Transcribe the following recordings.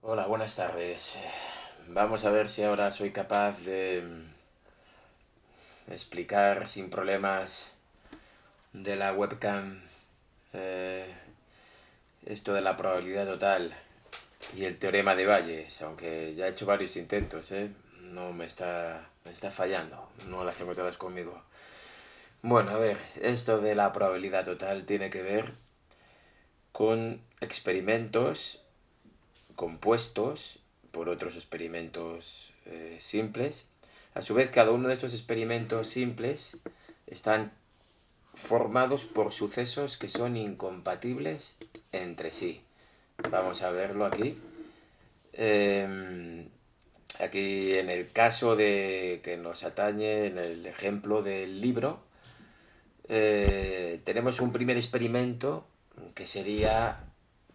Hola, buenas tardes. Vamos a ver si ahora soy capaz de explicar sin problemas de la webcam eh, esto de la probabilidad total y el teorema de Bayes, aunque ya he hecho varios intentos, ¿eh? No me está fallando, no las tengo todas conmigo. Bueno, a ver, esto de la probabilidad total tiene que ver con experimentos compuestos por otros experimentos simples. A su vez, cada uno de estos experimentos simples están formados por sucesos que son incompatibles entre sí. Vamos a verlo aquí. Aquí en el caso de que nos atañe, en el ejemplo del libro, tenemos un primer experimento que sería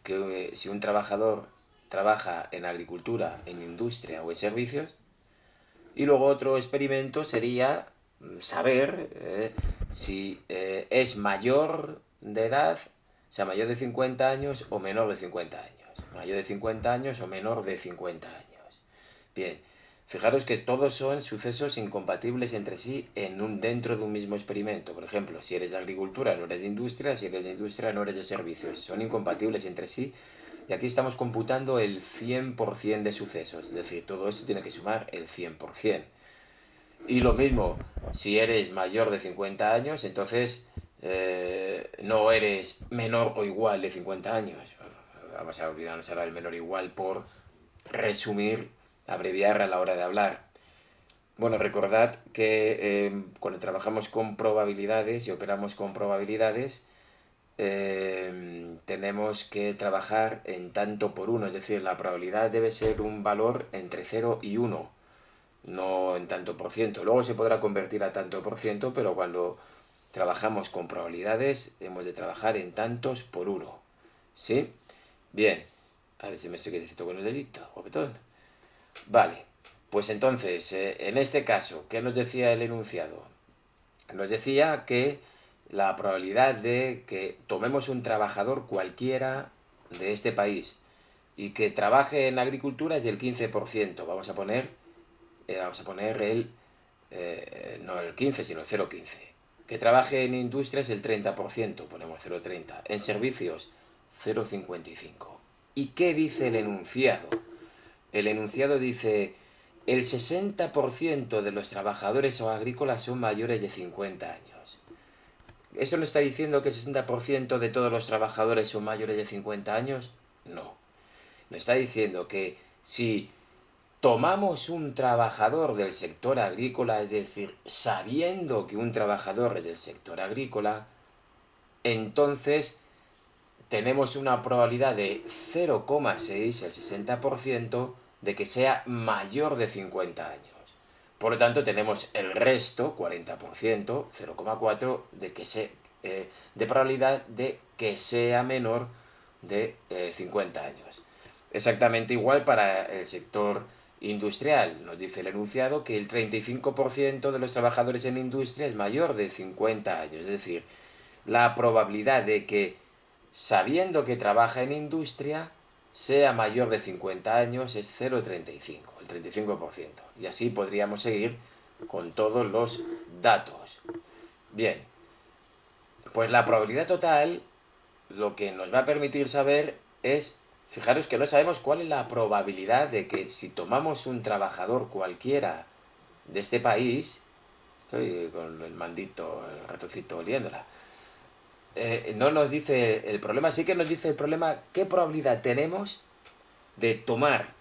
que si un trabajador trabaja en agricultura, en industria o en servicios, y luego otro experimento sería saber si es mayor de edad, o sea, mayor de 50 años o menor de 50 años. Mayor de 50 años o menor de 50 años. Bien, fijaros que todos son sucesos incompatibles entre sí dentro de un mismo experimento. Por ejemplo, si eres de agricultura no eres de industria, si eres de industria no eres de servicios. Son incompatibles entre sí y aquí estamos computando el 100% de sucesos. Es decir, todo esto tiene que sumar el 100%. Y lo mismo, si eres mayor de 50 años, entonces no eres menor o igual de 50 años. Vamos a olvidarnos ahora del menor o igual por resumir, abreviar a la hora de hablar. Bueno, recordad que cuando trabajamos con probabilidades y operamos con probabilidades, tenemos que trabajar en tanto por uno, es decir, la probabilidad debe ser un valor entre 0 y 1, no en tanto por ciento. Luego se podrá convertir a tanto por ciento, pero cuando trabajamos con probabilidades hemos de trabajar en tantos por uno. ¿Sí? Bien. A ver si me estoy quedando con el delito, guapetón. Vale. Pues entonces, en este caso, ¿qué nos decía el enunciado? Nos decía que la probabilidad de que tomemos un trabajador cualquiera de este país y que trabaje en agricultura es del 15%. Vamos a poner no el 15, sino el 0,15. Que trabaje en industria es el 30%, ponemos 0,30. En servicios, 0,55. ¿Y qué dice el enunciado? El enunciado dice, el 60% de los trabajadores o agrícolas son mayores de 50 años. ¿Eso no está diciendo que el 60% de todos los trabajadores son mayores de 50 años? No. Nos está diciendo que si tomamos un trabajador del sector agrícola, es decir, sabiendo que un trabajador es del sector agrícola, entonces tenemos una probabilidad de 0,6, el 60%, de que sea mayor de 50 años. Por lo tanto, tenemos el resto, 40%, 0,4, de probabilidad de que sea menor de 50 años. Exactamente igual para el sector industrial. Nos dice el enunciado que el 35% de los trabajadores en industria es mayor de 50 años. Es decir, la probabilidad de que, sabiendo que trabaja en industria, sea mayor de 50 años es 0,35, el 35%. Y así podríamos seguir con todos los datos. Bien, pues la probabilidad total lo que nos va a permitir saber es, fijaros que no sabemos cuál es la probabilidad de que si tomamos un trabajador cualquiera de este país, estoy con el mandito, el ratoncito oliéndola, no nos dice el problema, sí que nos dice el problema qué probabilidad tenemos de tomar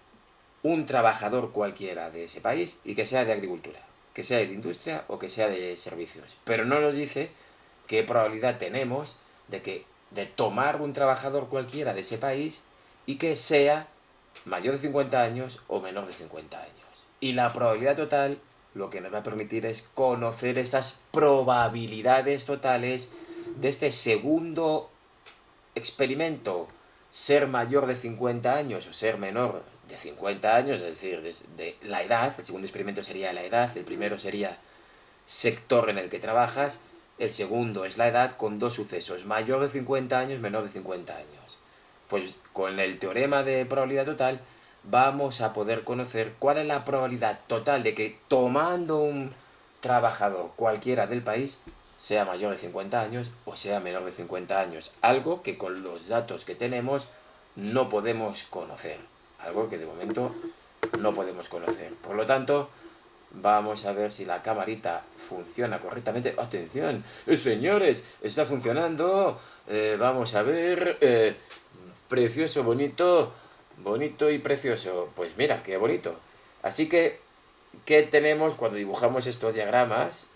un trabajador cualquiera de ese país y que sea de agricultura, que sea de industria o que sea de servicios. Pero no nos dice qué probabilidad tenemos de tomar un trabajador cualquiera de ese país y que sea mayor de 50 años o menor de 50 años. Y la probabilidad total lo que nos va a permitir es conocer esas probabilidades totales de este segundo experimento, ser mayor de 50 años o ser menor de 50 años, es decir, de la edad. El segundo experimento sería la edad, el primero sería sector en el que trabajas, el segundo es la edad con dos sucesos, mayor de 50 años, menor de 50 años. Pues con el teorema de probabilidad total vamos a poder conocer cuál es la probabilidad total de que tomando un trabajador cualquiera del país sea mayor de 50 años o sea menor de 50 años. Algo que con los datos que tenemos no podemos conocer. Algo que de momento no podemos conocer. Por lo tanto, vamos a ver si la camarita funciona correctamente. ¡Atención! Señores, está funcionando. Vamos a ver. Precioso, bonito. Bonito y precioso. Pues mira, qué bonito. Así que, ¿qué tenemos cuando dibujamos estos diagramas?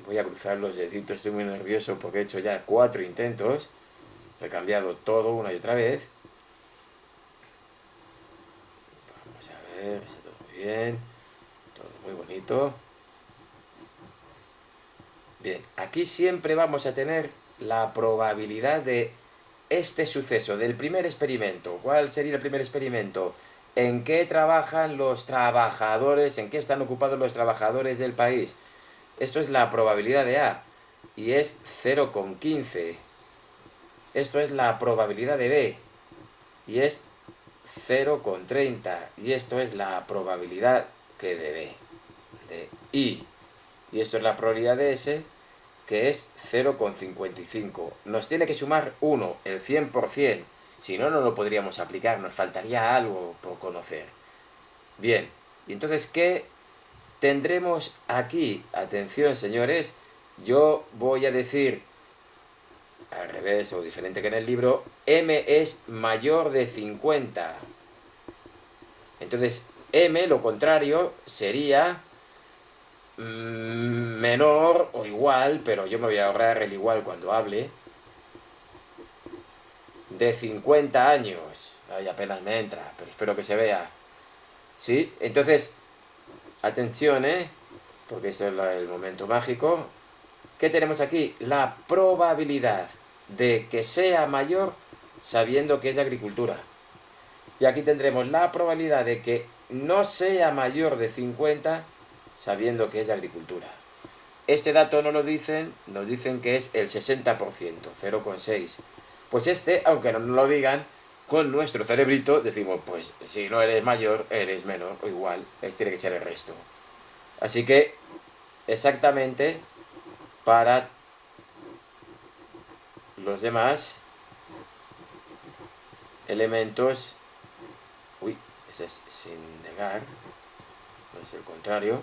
Voy a cruzar los deditos, estoy muy nervioso porque he hecho ya 4 intentos. He cambiado todo una y otra vez. Vamos a ver, está todo muy bien. Todo muy bonito. Bien, aquí siempre vamos a tener la probabilidad de este suceso, del primer experimento. ¿Cuál sería el primer experimento? ¿En qué trabajan los trabajadores? ¿En qué están ocupados los trabajadores del país? Esto es la probabilidad de A y es 0,15. Esto es la probabilidad de B y es 0,30. Y esto es la probabilidad que de B, de I. Y esto es la probabilidad de S, que es 0,55. Nos tiene que sumar 1, el 100%. Si no, no lo podríamos aplicar, nos faltaría algo por conocer. Bien, y entonces, ¿qué tendremos aquí? Atención, señores, yo voy a decir, al revés o diferente que en el libro, M es mayor de 50. Entonces, M, lo contrario, sería menor o igual, pero yo me voy a ahorrar el igual cuando hable, de 50 años. Ay, apenas me entra, pero espero que se vea. ¿Sí? Entonces, atención, porque esto es el momento mágico. ¿Qué tenemos aquí? La probabilidad de que sea mayor sabiendo que es de agricultura. Y aquí tendremos la probabilidad de que no sea mayor de 50 sabiendo que es de agricultura. Este dato no lo dicen, nos dicen que es el 60%, 0,6. Pues este, aunque no nos lo digan, con nuestro cerebrito decimos, pues si no eres mayor, eres menor o igual, tiene que ser el resto. Así que, exactamente, para los demás elementos, uy, ese es sin negar, no es el contrario,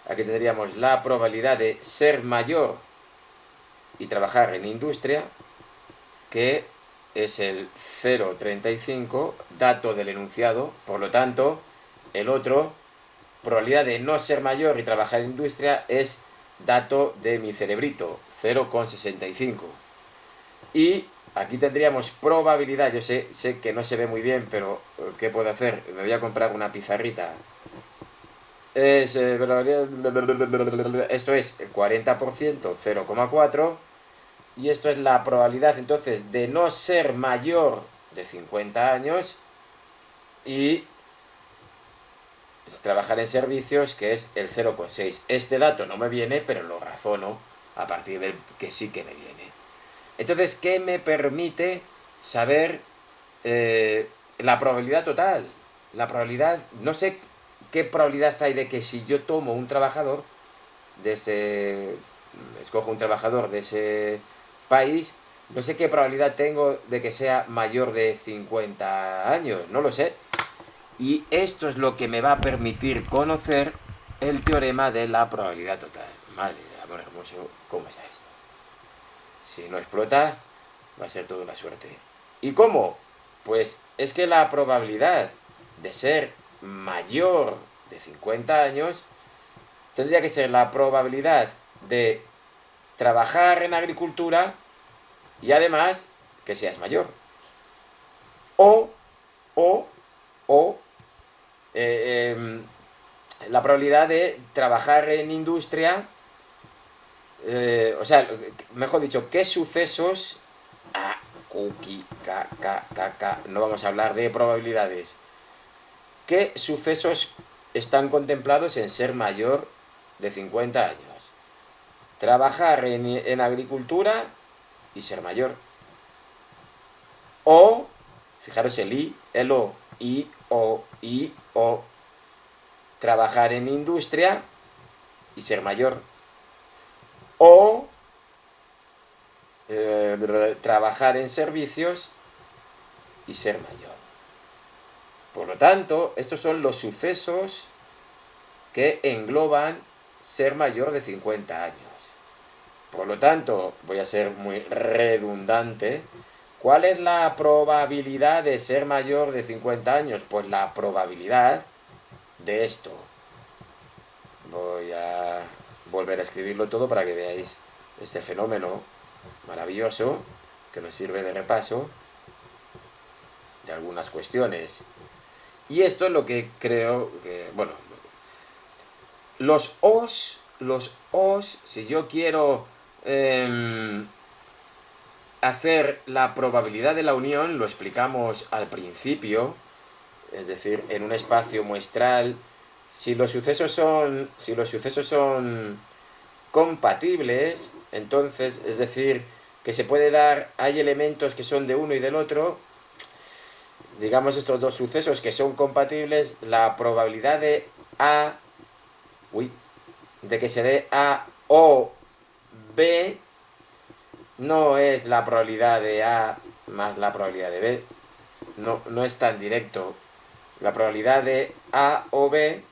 aquí tendríamos la probabilidad de ser mayor y trabajar en industria, que es el 0,35, dato del enunciado. Por lo tanto, el otro, probabilidad de no ser mayor y trabajar en industria, es dato de mi cerebrito, 0,65. Y aquí tendríamos probabilidad, yo sé que no se ve muy bien, pero ¿qué puedo hacer? Me voy a comprar una pizarrita. Esto es el 40%, 0,4. Y esto es la probabilidad entonces de no ser mayor de 50 años y trabajar en servicios, que es el 0,6. Este dato no me viene, pero lo razono a partir del que sí que me viene. Entonces, ¿qué me permite saber la probabilidad total? La probabilidad, no sé qué probabilidad hay de que si yo tomo un trabajador de ese, escojo un trabajador de ese país, no sé qué probabilidad tengo de que sea mayor de 50 años, no lo sé. Y esto es lo que me va a permitir conocer el teorema de la probabilidad total. Madre del amor hermoso, ¿cómo está esto? Si no explota, va a ser toda una suerte. ¿Y cómo? Pues es que la probabilidad de ser mayor de 50 años tendría que ser la probabilidad de trabajar en agricultura y además que seas mayor. O, o, o, la probabilidad de trabajar en industria, o sea, mejor dicho, qué sucesos, no vamos a hablar de probabilidades, qué sucesos están contemplados en ser mayor de 50 años. Trabajar en agricultura y ser mayor. O, Fijaros el I, el O, I, O, I, O. Trabajar en industria y ser mayor. O trabajar en servicios y ser mayor. Por lo tanto, estos son los sucesos que engloban ser mayor de 50 años. Por lo tanto, voy a ser muy redundante. ¿Cuál es la probabilidad de ser mayor de 50 años? Pues la probabilidad de esto. Voy a volver a escribirlo todo para que veáis este fenómeno maravilloso que nos sirve de repaso de algunas cuestiones. Y esto es lo que creo que, bueno, los os, si yo quiero hacer la probabilidad de la unión, lo explicamos al principio, es decir, en un espacio muestral, si los sucesos son compatibles, entonces, es decir, que se puede dar, hay elementos que son de uno y del otro, digamos estos dos sucesos que son compatibles, la probabilidad de A, de que se dé A o B, no es la probabilidad de A más la probabilidad de B, no es tan directo. La probabilidad de A o B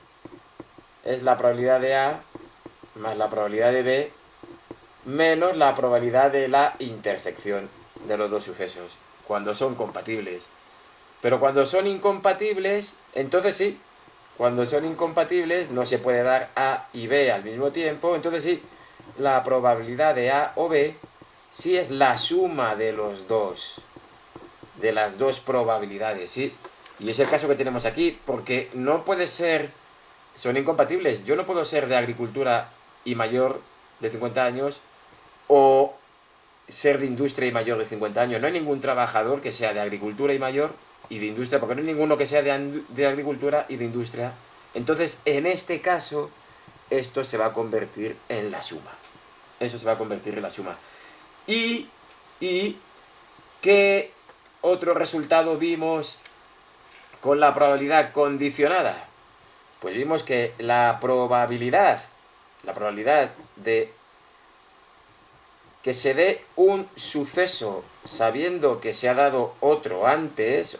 es la probabilidad de A más la probabilidad de B menos la probabilidad de la intersección de los dos sucesos, cuando son compatibles. Pero cuando son incompatibles, entonces sí, cuando son incompatibles no se puede dar A y B al mismo tiempo, entonces sí, la probabilidad de A o B sí es la suma de los dos, de las dos probabilidades, ¿sí? Y es el caso que tenemos aquí, porque no puede ser, son incompatibles. Yo no puedo ser de agricultura y mayor de 50 años o ser de industria y mayor de 50 años. No hay ningún trabajador que sea de agricultura y mayor y de industria, porque no hay ninguno que sea de agricultura y de industria. Entonces, en este caso, esto se va a convertir en la suma. Eso se va a convertir en la suma. ¿Y qué otro resultado vimos con la probabilidad condicionada? Pues vimos que la probabilidad de que se dé un suceso sabiendo que se ha dado otro antes,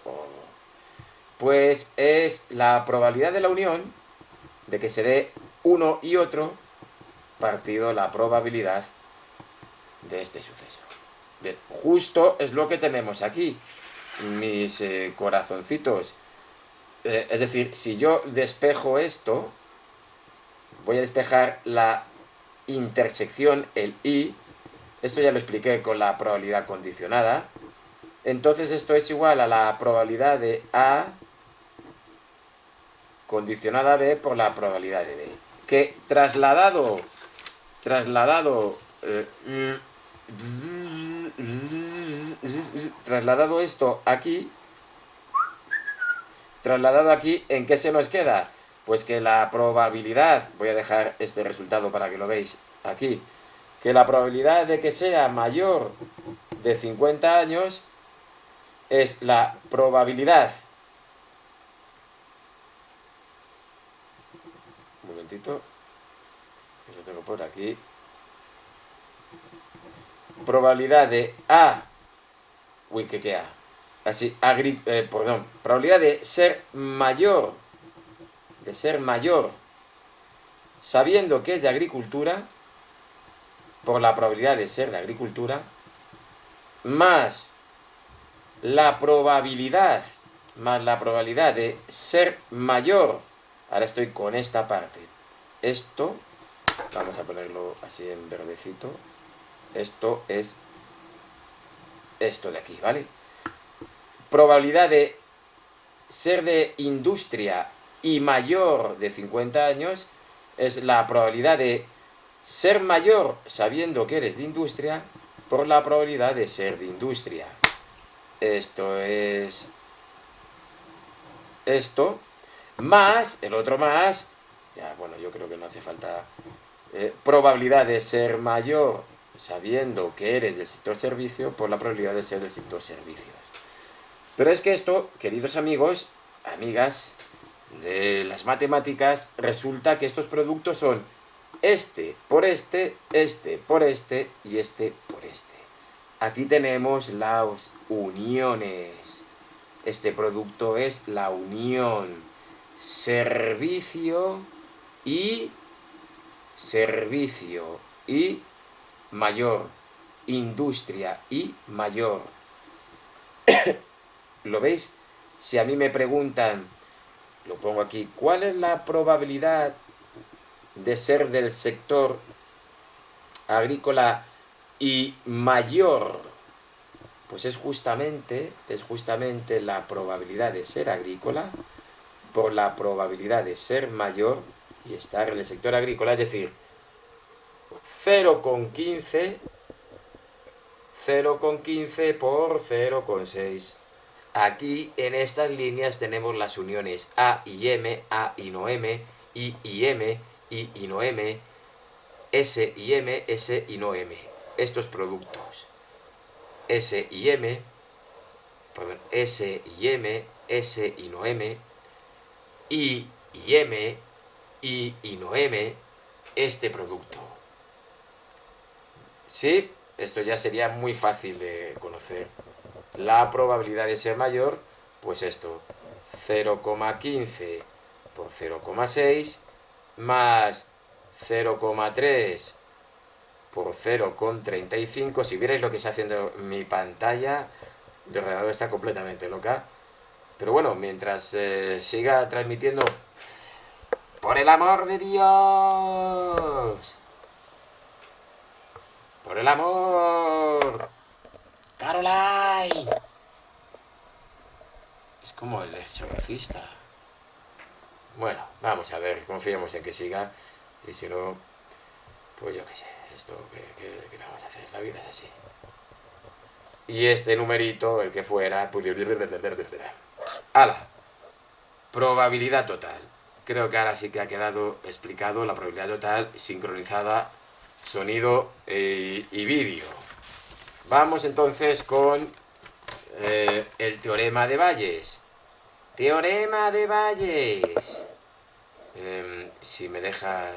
pues es la probabilidad de la unión de que se dé uno y otro partido la probabilidad de este suceso. Bien, justo es lo que tenemos aquí, mis corazoncitos. Es decir, si yo despejo esto, voy a despejar la intersección, el I. Esto ya lo expliqué con la probabilidad condicionada. Entonces esto es igual a la probabilidad de A condicionada a B por la probabilidad de B. Que trasladado esto aquí, trasladado aquí, ¿en qué se nos queda? Pues que la probabilidad, voy a dejar este resultado para que lo veáis aquí, que la probabilidad de que sea mayor de 50 años es la probabilidad, un momentito, lo tengo por aquí, probabilidad de A, ¿qué A? Así, probabilidad de ser mayor, sabiendo que es de agricultura, por la probabilidad de ser de agricultura, más la probabilidad de ser mayor. Ahora estoy con esta parte. Esto, vamos a ponerlo así en verdecito. Esto es esto de aquí, ¿vale? Probabilidad de ser de industria y mayor de 50 años es la probabilidad de ser mayor sabiendo que eres de industria por la probabilidad de ser de industria. Esto es esto, más, el otro más, ya, bueno, yo creo que no hace falta, probabilidad de ser mayor sabiendo que eres del sector servicio por la probabilidad de ser del sector servicios. Pero es que esto, queridos amigos, amigas de las matemáticas, resulta que estos productos son este por este por este y este por este. Aquí tenemos las uniones. Este producto es la unión servicio y mayor, industria y mayor. ¿Lo veis? Si a mí me preguntan, lo pongo aquí, ¿cuál es la probabilidad de ser del sector agrícola y mayor? Pues es justamente la probabilidad de ser agrícola por la probabilidad de ser mayor y estar en el sector agrícola, es decir, 0,15 por 0,6. Aquí en estas líneas tenemos las uniones A y M, A y no M, I y M, I y no M, S y M, S y no M. Estos productos. S y M, perdón, S y M, S y no M, I y M, I y no M, este producto. ¿Sí? Esto ya sería muy fácil de conocer. La probabilidad de ser mayor, pues esto, 0,15 por 0,6 más 0,3 por 0,35. Si vierais lo que está haciendo mi pantalla, el ordenador está completamente loca. Pero bueno, mientras siga transmitiendo, ¡por el amor de Dios! ¡Por el amor! ¡Caroline! Es como el exorcista. Bueno, vamos a ver, confiemos en que siga. Y si no, pues yo qué sé, esto que vamos a hacer, la vida es así. Y este numerito, el que fuera, pues... ¡Hala! Probabilidad total. Creo que ahora sí que ha quedado explicado la probabilidad total sincronizada, sonido y vídeo. Vamos entonces con el teorema de Bayes. Teorema de Bayes. Si me dejas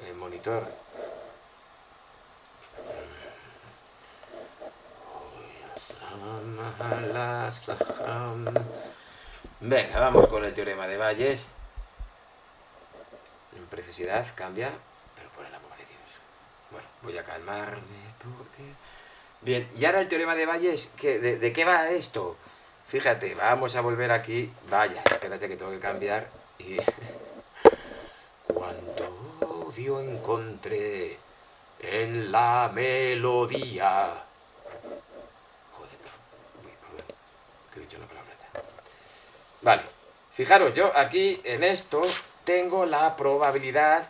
el monitor. Venga, vamos con el teorema de Bayes. En precisidad cambia, pero por el amor de Dios. Bueno, voy a calmarme porque... Bien, y ahora el teorema de Bayes, ¿de qué va esto? Fíjate, vamos a volver aquí. Vaya, espérate que tengo que cambiar. Y... Cuánto odio encontré en la melodía. Joder, perdón, que he dicho una palabreta. Vale, fijaros, yo aquí en esto tengo la probabilidad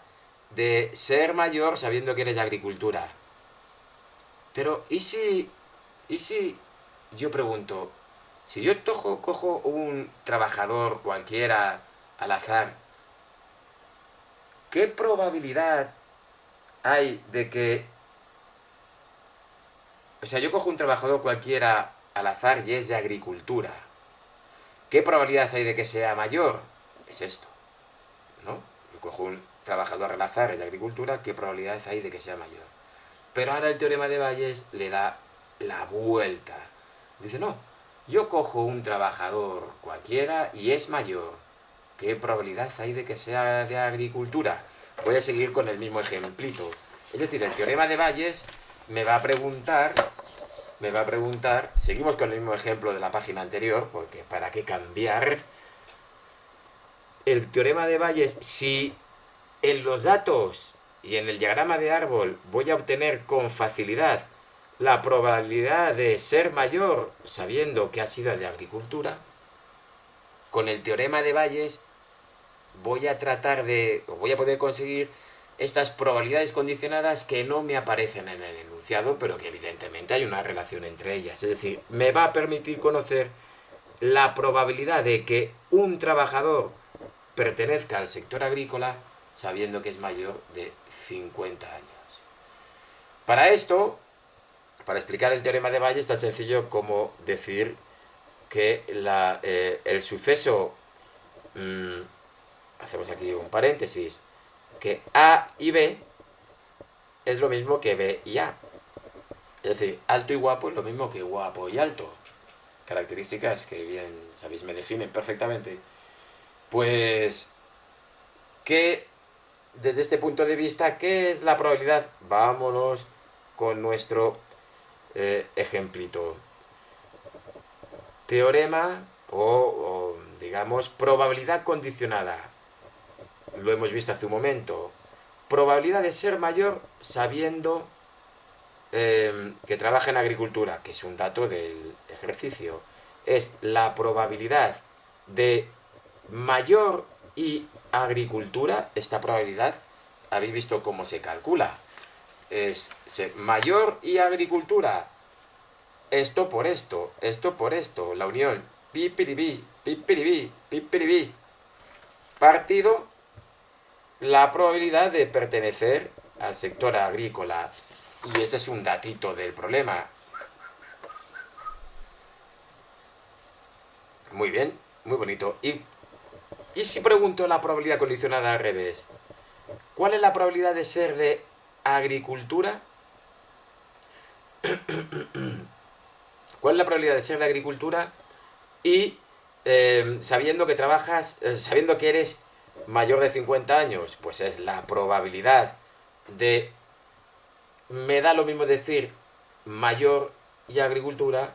de ser mayor sabiendo que eres de agricultura. Pero, ¿y si yo pregunto, si yo cojo un trabajador cualquiera al azar, ¿qué probabilidad hay de que... O sea, yo cojo un trabajador cualquiera al azar y es de agricultura. ¿Qué probabilidad hay de que sea mayor? Es esto, ¿no? Yo cojo un trabajador al azar, es de agricultura, ¿qué probabilidad hay de que sea mayor? Pero ahora el teorema de Bayes le da la vuelta. Dice, no, yo cojo un trabajador cualquiera y es mayor. ¿Qué probabilidad hay de que sea de agricultura? Voy a seguir con el mismo ejemplito. Es decir, el teorema de Bayes me va a preguntar, seguimos con el mismo ejemplo de la página anterior, porque ¿para qué cambiar? El teorema de Bayes, si en los datos y en el diagrama de árbol voy a obtener con facilidad la probabilidad de ser mayor sabiendo que ha sido de agricultura, con el teorema de Bayes voy a poder conseguir estas probabilidades condicionadas que no me aparecen en el enunciado, pero que evidentemente hay una relación entre ellas. Es decir, me va a permitir conocer la probabilidad de que un trabajador pertenezca al sector agrícola sabiendo que es mayor de 50 años. Para esto, para explicar el teorema de Bayes, es tan sencillo como decir que el suceso, hacemos aquí un paréntesis, que A y B es lo mismo que B y A. Es decir, alto y guapo es lo mismo que guapo y alto. Características que bien sabéis me definen perfectamente. Pues, ¿qué, desde este punto de vista, qué es la probabilidad? Vámonos con nuestro ejemplito. Teorema o, digamos, probabilidad condicionada. Lo hemos visto hace un momento. Probabilidad de ser mayor sabiendo que trabaja en agricultura, que es un dato del ejercicio. Es la probabilidad de mayor y agricultura. Esta probabilidad, habéis visto cómo se calcula. Es mayor y agricultura. Esto por esto, esto por esto. La unión. Pipiribí, pipiribí, pipiribí. Partido la probabilidad de pertenecer al sector agrícola. Y ese es un datito del problema. Muy bien, muy bonito. ¿Y si pregunto la probabilidad condicionada al revés? ¿Cuál es la probabilidad de ser de agricultura? ¿Cuál es la probabilidad de ser de agricultura? Y sabiendo que trabajas, sabiendo que eres mayor de 50 años, pues es la probabilidad de... Me da lo mismo decir mayor y agricultura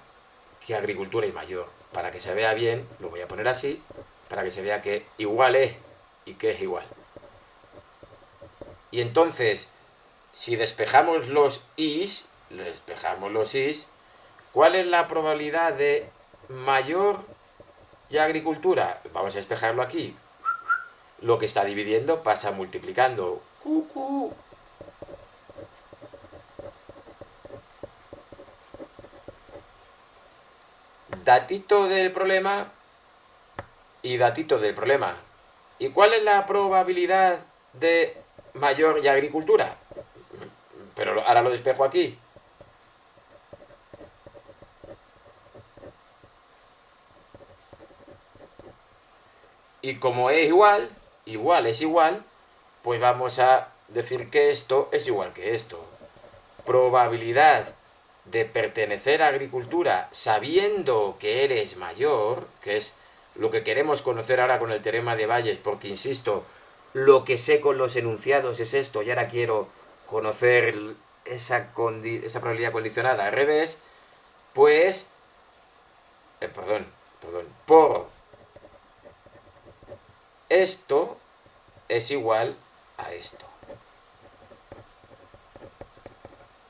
que agricultura y mayor. Para que se vea bien, lo voy a poner así, para que se vea que igual es y que es igual. Y entonces, si despejamos los is, ¿cuál es la probabilidad de mayor y agricultura? Vamos a despejarlo aquí. Lo que está dividiendo pasa multiplicando. Datito del problema y datito del problema. ¿Y cuál es la probabilidad de mayor y agricultura? Pero ahora lo despejo aquí. Y como es igual, igual es igual, pues vamos a decir que esto es igual que esto. Probabilidad de pertenecer a agricultura sabiendo que eres mayor, que es lo que queremos conocer ahora con el teorema de Bayes, porque insisto, lo que sé con los enunciados es esto, y ahora quiero conocer esa probabilidad condicionada al revés, pues, por esto es igual a esto.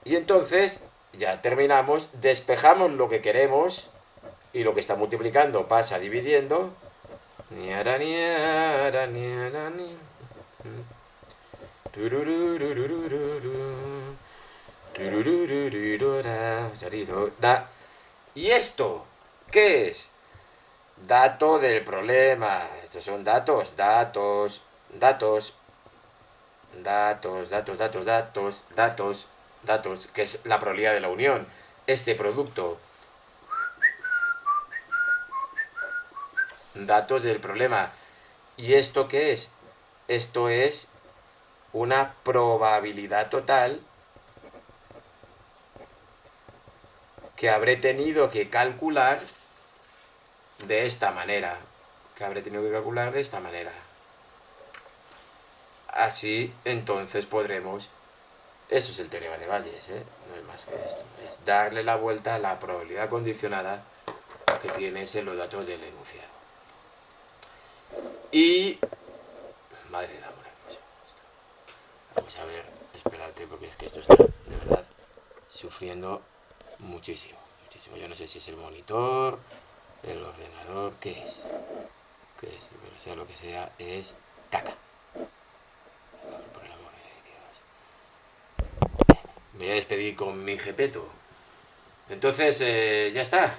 Y entonces, ya terminamos, despejamos lo que queremos y lo que está multiplicando pasa dividiendo. ¿Y esto qué es? Dato del problema. Estos son datos, datos, datos, datos, datos, datos, datos, datos, datos, que es la probabilidad de la unión. Este producto. Datos del problema. ¿Y esto qué es? Esto es una probabilidad total que habré tenido que calcular de esta manera. Así, entonces podremos... Eso es el teorema de Bayes, ¿eh? No es más que esto. Es darle la vuelta a la probabilidad condicionada que tienes en los datos del enunciado. Y... Madre del amor hermoso. Vamos a ver, espérate, porque es que esto está, de verdad, sufriendo muchísimo, muchísimo. Yo no sé si es el monitor, el ordenador, ¿qué es? ¿Qué es? Pero sea lo que sea, es caca. Por el amor de Dios. Me voy a despedir con mi jepeto. Entonces, ya está.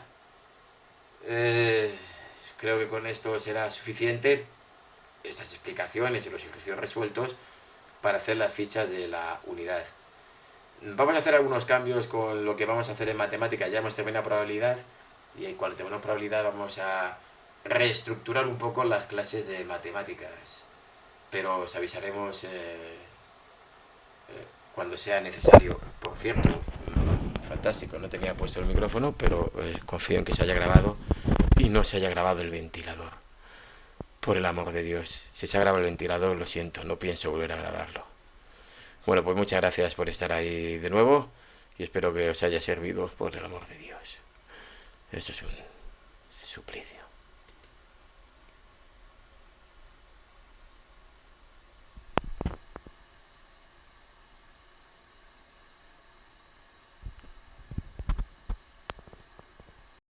Creo que con esto será suficiente, estas explicaciones y los ejercicios resueltos, para hacer las fichas de la unidad. Vamos a hacer algunos cambios con lo que vamos a hacer en matemáticas. Ya hemos terminado probabilidad y cuando tengamos probabilidad vamos a reestructurar un poco las clases de matemáticas, pero os avisaremos cuando sea necesario. Por cierto, fantástico, no tenía puesto el micrófono, pero confío en que se haya grabado y no se haya grabado el ventilador. Por el amor de Dios, si se ha grabado el ventilador, lo siento, no pienso volver a grabarlo. Bueno, pues muchas gracias por estar ahí de nuevo y espero que os haya servido, por el amor de Dios. Esto es un suplicio.